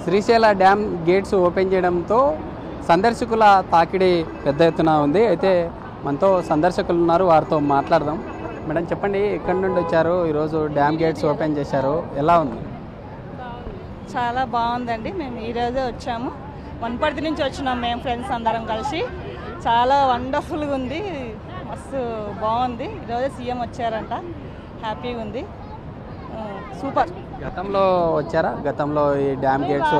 Srisaila dam gates open చేయడంతో సందర్శకుల తాకిడి పెద్ద ఎత్తున ఉంది. అయితే మనతో సందర్శకులు ఉన్నారు, వారితో మాట్లాడదాం. మేడం చెప్పండి, ఎక్కడి నుండి వచ్చారు? ఈరోజు డ్యామ్ గేట్స్ ఓపెన్ చేశారు, ఎలా ఉంది? చాలా బాగుందండి. మేము ఈరోజే వచ్చాము, వనపర్తి నుంచి వచ్చినాం మేము ఫ్రెండ్స్ అందరం కలిసి. చాలా వండర్ఫుల్గా ఉంది, మస్తు బాగుంది. ఈరోజే సీఎం వచ్చారంట, హ్యాపీగా ఉంది, సూపర్. గతంలో వచ్చారా? గతంలో ఈ డ్యామ్ గేట్స్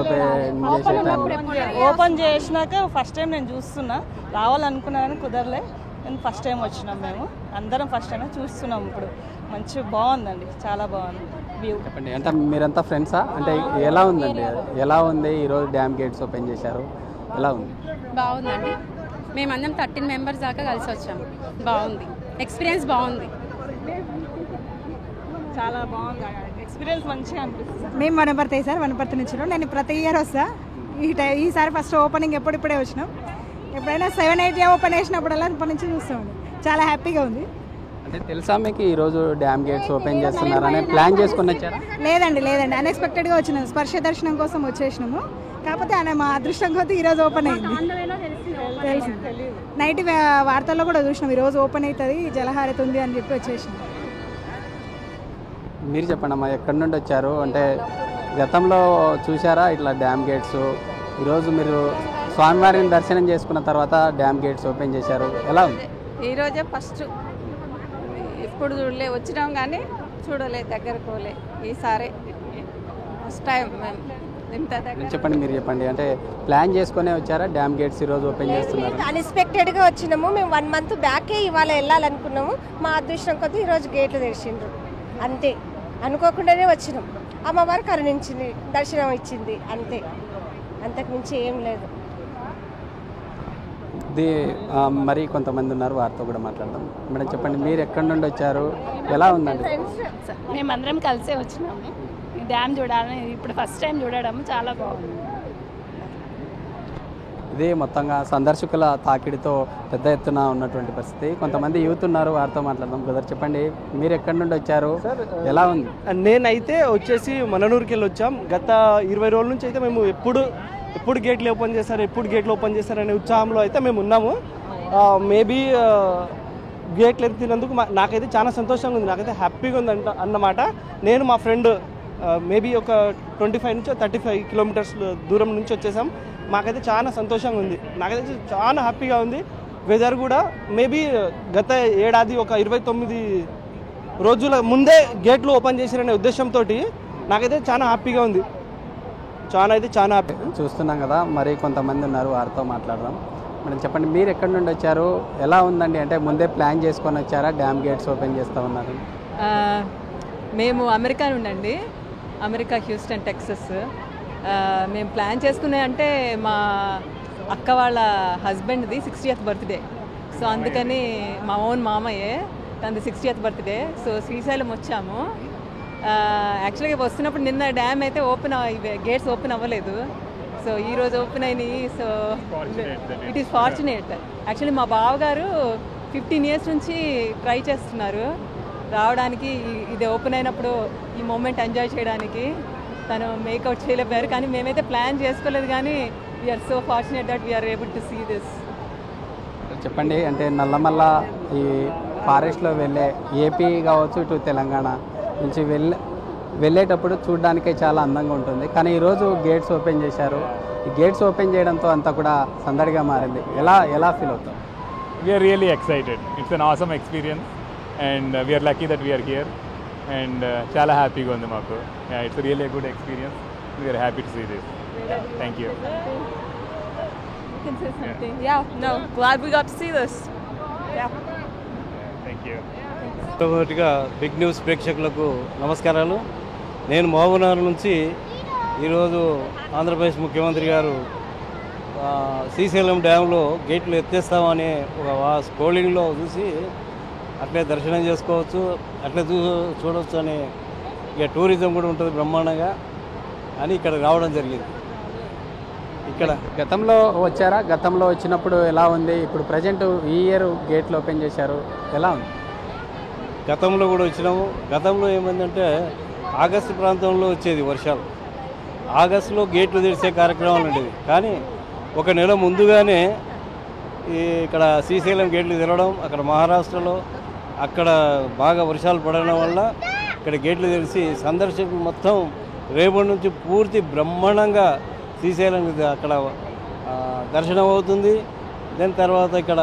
ఓపెన్ చేసినాక ఫస్ట్ టైం నేను చూస్తున్నా, రావాలనుకున్నా కానీ కుదరలే. నేను ఫస్ట్ టైం వచ్చినాం, మేము అందరం ఫస్ట్ టైం చూస్తున్నాం. ఇప్పుడు మంచి బాగుందండి, చాలా బాగుంది వ్యూ. చెప్పండి, అంటే మీరంతా ఫ్రెండ్సా? అంటే ఎలా ఉందండి, ఎలా ఉంది ఈరోజు డ్యామ్ గేట్స్ ఓపెన్ చేశారు, ఎలా ఉంది? బాగుందండి. మేమందరం 13 మెంబర్స్ దాకా కలిసి వచ్చాము. బాగుంది, ఎక్స్పీరియన్స్ బాగుంది, చాలా బాగుంది ఎక్స్పీరియన్స్, మంచిగా అనిపిస్తుంది. మేము వనపర్తి సార్, వనపర్తి నుంచి. నేను ప్రతి ఇయర్ వస్తా. ఈసారి ఫస్ట్ ఓపెనింగ్ ఎప్పుడిప్పుడే వచ్చినాం. ఎప్పుడైనా 7-8 ఓపెన్ చేసినప్పుడల్లా ఇప్పటి నుంచి చూస్తామండి. చాలా హ్యాపీగా ఉంది. అంటే తెలుసా మీకు ఈరోజు డ్యామ్ గేట్స్ ఓపెన్ చేస్తున్నారని ప్లాన్ చేసుకుని వచ్చారా? లేదండి అన్ఎక్స్పెక్టెడ్గా వచ్చినాం. స్పర్శ దర్శనం కోసం వచ్చేసినాము. కాకపోతే ఆయన మా అదృష్టం కొద్దీ ఈరోజు ఓపెన్ అయింది. తెలుసు, నైట్ వార్తల్లో కూడా చూసినాం ఈరోజు ఓపెన్ అవుతుంది, జలహారతి ఉంది అని చెప్పి వచ్చేసినాం. మీరు చెప్పండి అమ్మా, ఎక్కడి నుండి వచ్చారు? అంటే గతంలో చూసారా ఇట్లా డ్యామ్ గేట్స్? ఈరోజు మీరు స్వామివారిని దర్శనం చేసుకున్న తర్వాత డ్యామ్ గేట్స్ ఓపెన్ చేశారు, ఎలా ఉంది? ఈరోజే ఫస్ట్, ఎప్పుడు చూడలే, వచ్చినాం కానీ చూడలే, దగ్గరకు పోలే. ఈసారి ఫస్ట్ టైం మేము ఇంత దగ్గర. చెప్పండి, మీరు చెప్పండి, అంటే ప్లాన్ చేసుకునే వచ్చారా డ్యామ్ గేట్స్ ఈరోజు ఓపెన్ చేస్తున్నారు? అన్ఎక్స్పెక్టెడ్గా వచ్చినాము. మేము 1 మంత్ బ్యాకే ఇవాళ వెళ్ళాలనుకున్నాము. మా అదృష్టం కొద్దీ ఈరోజు గేట్లు తెరిచిండ్రు, అంతే. అనుకోకుండానే వచ్చినాం. అమ్మవారు కరుణించింది, దర్శనం ఇచ్చింది, అంతే. అంతకుమించి ఏం లేదు. ఇది మరి కొంతమంది ఉన్నారు, వారితో కూడా మాట్లాడదాం. మేడం చెప్పండి, మీరు ఎక్కడి నుండి వచ్చారు, ఎలా ఉందండి? మేమందరం కలిసే వచ్చినాము. ఈ డ్యామ్ చూడాలని ఇప్పుడు ఫస్ట్ టైం చూడడం చాలా బాగుంది. ఇది మొత్తంగా సందర్శకుల తాకిడితో పెద్ద ఎత్తున ఉన్నటువంటి పరిస్థితి. కొంతమంది యూత్ ఉన్నారు, వారితో మాట్లాడదాం. బ్రదర్ చెప్పండి, మీరు ఎక్కడి నుండి వచ్చారు, ఎలా ఉంది? నేనైతే వచ్చేసి మననూరుకి వెళ్ళి వచ్చాం. గత 20 రోజుల నుంచి అయితే మేము ఎప్పుడు గేట్లు ఓపెన్ చేస్తారు అనే ఉత్సాహంలో అయితే మేము ఉన్నాము. మేబీ గేట్లు ఎత్తినందుకు నాకైతే చాలా సంతోషంగా ఉంది, నాకైతే హ్యాపీగా ఉంది అన్నమాట. నేను మా ఫ్రెండ్ మేబీ ఒక 25 నుంచి 35 కిలోమీటర్స్ దూరం నుంచి వచ్చేసాం. మాకైతే చాలా సంతోషంగా ఉంది, నాకైతే చాలా హ్యాపీగా ఉంది. వెదర్ కూడా మేబీ గత ఏడాది ఒక 29 రోజుల ముందే గేట్లు ఓపెన్ చేశారనే ఉద్దేశంతో నాకైతే చాలా హ్యాపీగా ఉంది, చాలా హ్యాపీ. చూస్తున్నాం కదా, మరి కొంతమంది ఉన్నారు, వారితో మాట్లాడదాం. మేడం చెప్పండి, మీరు ఎక్కడి నుండి వచ్చారు, ఎలా ఉందండి? అంటే ముందే ప్లాన్ చేసుకొని వచ్చారా డ్యామ్ గేట్స్ ఓపెన్ చేస్తూ ఉన్నారు? మేము అమెరికా నుండి అండి, అమెరికా హ్యూస్టన్ టెక్సస్. మేము ప్లాన్ చేసుకునే అంటే మా అక్క వాళ్ళ హస్బెండ్ది 60th బర్త్డే. సో అందుకని మా ఓన్ మామయ్యే, తనది 60th బర్త్డే. సో శ్రీశైలం వచ్చాము. యాక్చువల్గా వస్తున్నప్పుడు నిన్న డ్యామ్ అయితే గేట్స్ ఓపెన్ అవ్వలేదు. సో ఈరోజు ఓపెన్ అయినాయి. So it is fortunate. Actually మా బావగారు 15 years నుంచి ట్రై చేస్తున్నారు రావడానికి. ఇది ఓపెన్ అయినప్పుడు ఈ మూమెంట్ ఎంజాయ్ చేయడానికి తను మేకౌట్ చేయలేపారు. కానీ మేమైతే ప్లాన్ చేసుకోలేదు, కానీ we are so fortunate that we are able to see this. చెప్పండి, అంటే నల్లమల్ల ఈ ఫారెస్ట్లో వెళ్ళే ఏపీ కావచ్చు, ఇటు తెలంగాణ నుంచి వెళ్ళేటప్పుడు చూడడానికే చాలా అందంగా ఉంటుంది. కానీ ఈరోజు గేట్స్ ఓపెన్ చేశారు. ఈ గేట్స్ ఓపెన్ చేయడంతో అంతా కూడా సందడిగా మారింది. ఎలా ఫీల్ అవుతాం? We are really excited. It's an awesome experience and we are lucky that we are here and చాలా హ్యాపీగా ఉంది మాకు. It's really good experience. We are happy to see this. Thank you. Glad we got to see this. Thank you. మొట్టమొదటిగా big news ప్రేక్షకులకు నమస్కారాలు. నేను మహబూబ్నగర్ నుంచి ఈరోజు ఆంధ్రప్రదేశ్ ముఖ్యమంత్రి గారు శ్రీశైలం డ్యాంలో గేట్లు ఎత్తేస్తామని ఒక స్క్రోలింగ్లో చూసి అట్లే దర్శనం చేసుకోవచ్చు, అట్లే చూడవచ్చు అని, ఇక టూరిజం కూడా ఉంటుంది బ్రహ్మాండంగా అని ఇక్కడ రావడం జరిగింది. ఇక్కడ గతంలో వచ్చారా? గతంలో వచ్చినప్పుడు ఎలా ఉంది? ఇప్పుడు ప్రజెంట్ ఈ ఇయర్ గేట్లు ఓపెన్ చేశారు, ఎలా ఉంది? గతంలో కూడా వచ్చినాము. గతంలో ఏమైందంటే ఆగస్టు ప్రాంతంలో వచ్చేది వర్షాలు. ఆగస్టులో గేట్లు తెరిచే కార్యక్రమాలు ఉండేది. కానీ ఒక నెల ముందుగానే ఇక్కడ శ్రీశైలం గేట్లు తెరవడం, అక్కడ మహారాష్ట్రలో అక్కడ బాగా వర్షాలు పడడం వల్ల ఇక్కడ గేట్లు తెరిచి సందర్శకులు మొత్తం రేపటి నుంచి పూర్తి బ్రహ్మాండంగా శ్రీశైలం అక్కడ దర్శనం అవుతుంది. దాని తర్వాత ఇక్కడ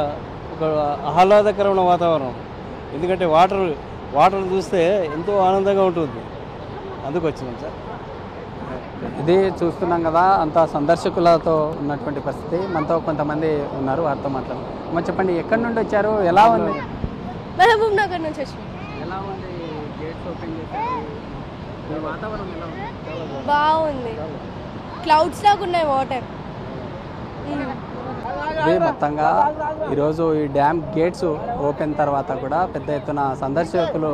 ఒక ఆహ్లాదకరమైన వాతావరణం, ఎందుకంటే వాటర్ చూస్తే ఎంతో ఆనందంగా ఉంటుంది. అందుకు వచ్చినాం సార్. ఇది చూస్తున్నాం కదా, అంత సందర్శకులతో ఉన్నటువంటి పరిస్థితి. మనతో కొంతమంది ఉన్నారు, వారితో మాట్లాడారు. మరి చెప్పండి, ఎక్కడి నుండి వచ్చారు, ఎలా ఉంది? మహబూబ్ నగర్ నుంచి వచ్చినాం. ఎలా ఉంది గేట్స్ ఓపెన్ చేశారు, వాతావరణం ఎలా ఉంది? బాగుంది, క్లౌడ్స్ లాగా ఉన్నాయి వాటర్. ఇది మొత్తంగా ఈరోజు ఈ డ్యామ్ గేట్స్ ఓపెన్ తర్వాత కూడా పెద్ద ఎత్తున సందర్శకులు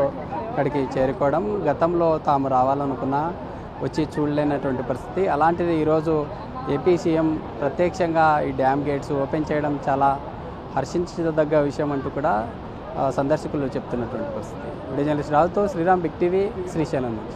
ఇక్కడికి చేరుకోవడం, గతంలో తాము రావాలనుకున్నా వచ్చి చూడలేనటువంటి పరిస్థితి. అలాంటిది ఈరోజు ఏపీ సీఎం ప్రత్యక్షంగా ఈ డ్యామ్ గేట్స్ ఓపెన్ చేయడం చాలా హర్షించదగ్గ విషయం అంటూ కూడా సందర్శకులు చెప్తున్నటువంటి పరిస్థితి. వీడియో జర్నలిస్ట్ రావుతో శ్రీరామ్, బిగ్ టీవీ, శ్రీశైలం నుంచి.